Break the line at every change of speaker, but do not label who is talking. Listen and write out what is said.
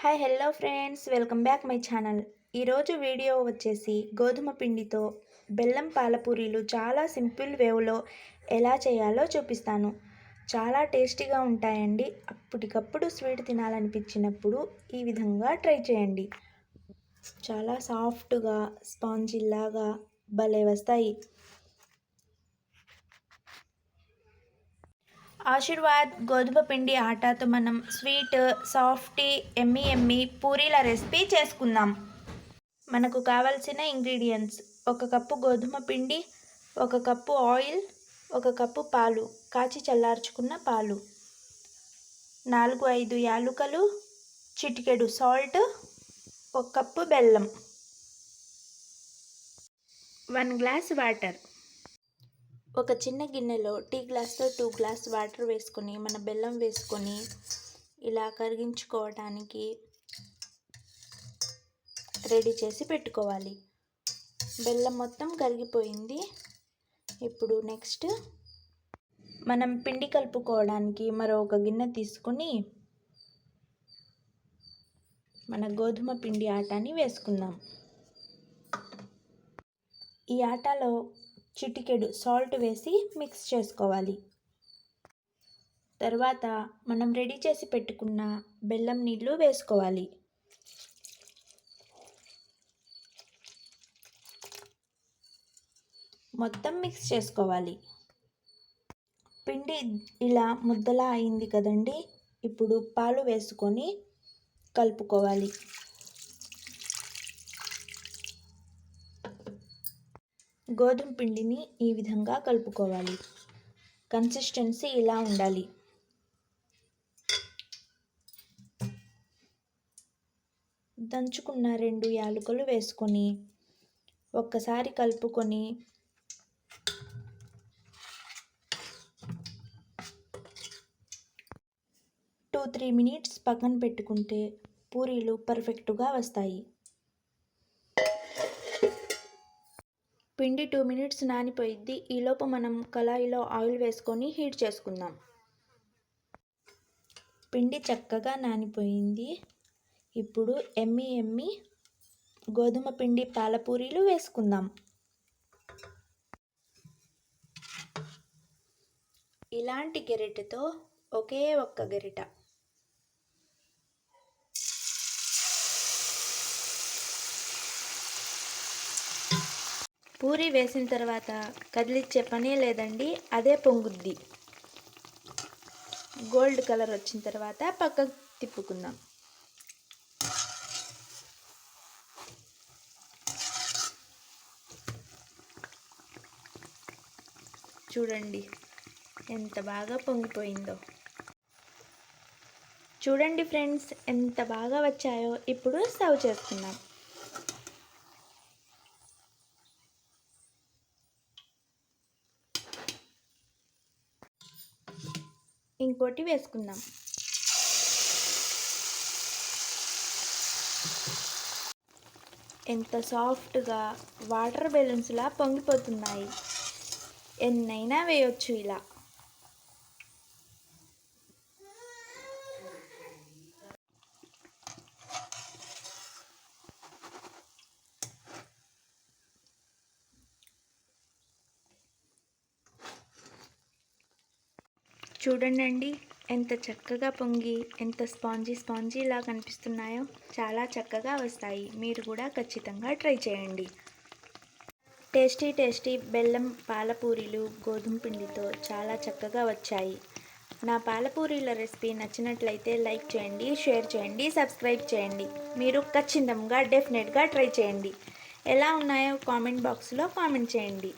Hi hello friends, welcome back my channel. ఈరోజు video వచ్చేసి గోధుమ పిండితో బెల్లం పాలపూరీలు చాలా సింపుల్ వేవ్లో ఎలా చేయాలో చూపిస్తాను. చాలా టేస్టీగా ఉంటాయండి. అప్పటికప్పుడు స్వీట్ తినాలనిపించినప్పుడు ఈ విధంగా ట్రై చేయండి. చాలా సాఫ్ట్గా స్పాంజీలాగా భలే వస్తాయి. ఆశీర్వాద్ గోధుమ పిండి ఆటాతో మనం స్వీట్, సాఫ్టీ, ఎమ్మీ పూరీల రెసిపీ చేసుకుందాం. మనకు కావాల్సిన ఇంగ్రీడియంట్స్: 1 కప్పు గోధుమ పిండి, 1 కప్పు ఆయిల్, 1 కప్పు పాలు, కాచి చల్లార్చుకున్న పాలు, 4-5 యాలుకలు, చిటికెడు సాల్ట్, 1 కప్పు బెల్లం, 1 గ్లాస్ వాటర్. ఒక చిన్న గిన్నెలో టీ గ్లాస్తో 2 గ్లాస్ వాటర్ వేసుకొని మన బెల్లం వేసుకొని ఇలా కరిగించుకోవడానికి రెడీ చేసి పెట్టుకోవాలి. బెల్లం మొత్తం కరిగిపోయింది. ఇప్పుడు నెక్స్ట్ మనం పిండి కలుపుకోవడానికి మరొక గిన్నె తీసుకొని మన గోధుమ పిండి ఆటాని వేసుకుందాం. ఈ ఆటాలో చిటికెడు సాల్ట్ వేసి మిక్స్ చేసుకోవాలి. తర్వాత మనం రెడీ చేసి పెట్టుకున్న బెల్లం నీళ్ళు వేసుకోవాలి. మొత్తం మిక్స్ చేసుకోవాలి. పిండి ఇలా ముద్దలా అయింది కదండి. ఇప్పుడు పాలు వేసుకొని కలుపుకోవాలి. గోధుమ పిండిని ఈ విధంగా కలుపుకోవాలి. కన్సిస్టెన్సీ ఇలా ఉండాలి. దంచుకున్న 2 యాలకులు వేసుకొని ఒక్కసారి కలుపుకొని 2-3 మినిట్స్ పక్కన పెట్టుకుంటే పూరీలు పర్ఫెక్ట్గా వస్తాయి. పిండి 2 మినిట్స్ నానిపోయిద్ది. ఈలోపు మనం కళాయిలో ఆయిల్ వేసుకొని హీట్ చేసుకుందాం. పిండి చక్కగా నానిపోయింది. ఇప్పుడు ఎమ్మీ గోధుమ పిండి పాలపూరీలు వేసుకుందాం. ఇలాంటి గెరిటతో ఒకే ఒక్క గెరిట. పూరి వేసిన తర్వాత కదిలిచ్చే పనే లేదండి, అదే పొంగుద్ది. గోల్డ్ కలర్ వచ్చిన తర్వాత పక్కకు తిప్పుకుందాం. చూడండి ఎంత బాగా పొంగిపోయిందో. చూడండి ఫ్రెండ్స్, ఎంత బాగా వచ్చాయో. ఇప్పుడు సర్వ్ చేసుకుందాం. ఇంకోటి వేసుకుందాం. ఎంత సాఫ్ట్గా వాటర్ బెలూన్స్లా పొంగిపోతున్నాయి. ఎన్నైనా వేయొచ్చు ఇలా. చూడండి ఎంత చక్కగా పొంగి ఎంత స్పాంజీలా కనిపిస్తున్నాయో. చాలా చక్కగా వస్తాయి. మీరు కూడా ఖచ్చితంగా ట్రై చేయండి. టేస్టీ బెల్లం పాలపూరీలు గోధుమ పిండితో చాలా చక్కగా వచ్చాయి. నా పాలపూరీల రెసిపీ నచ్చినట్లయితే లైక్ చేయండి, షేర్ చేయండి, సబ్స్క్రైబ్ చేయండి. మీరు ఖచ్చితంగా డెఫినెట్గా ట్రై చేయండి. ఎలా ఉన్నాయో కామెంట్ బాక్స్లో కామెంట్ చేయండి.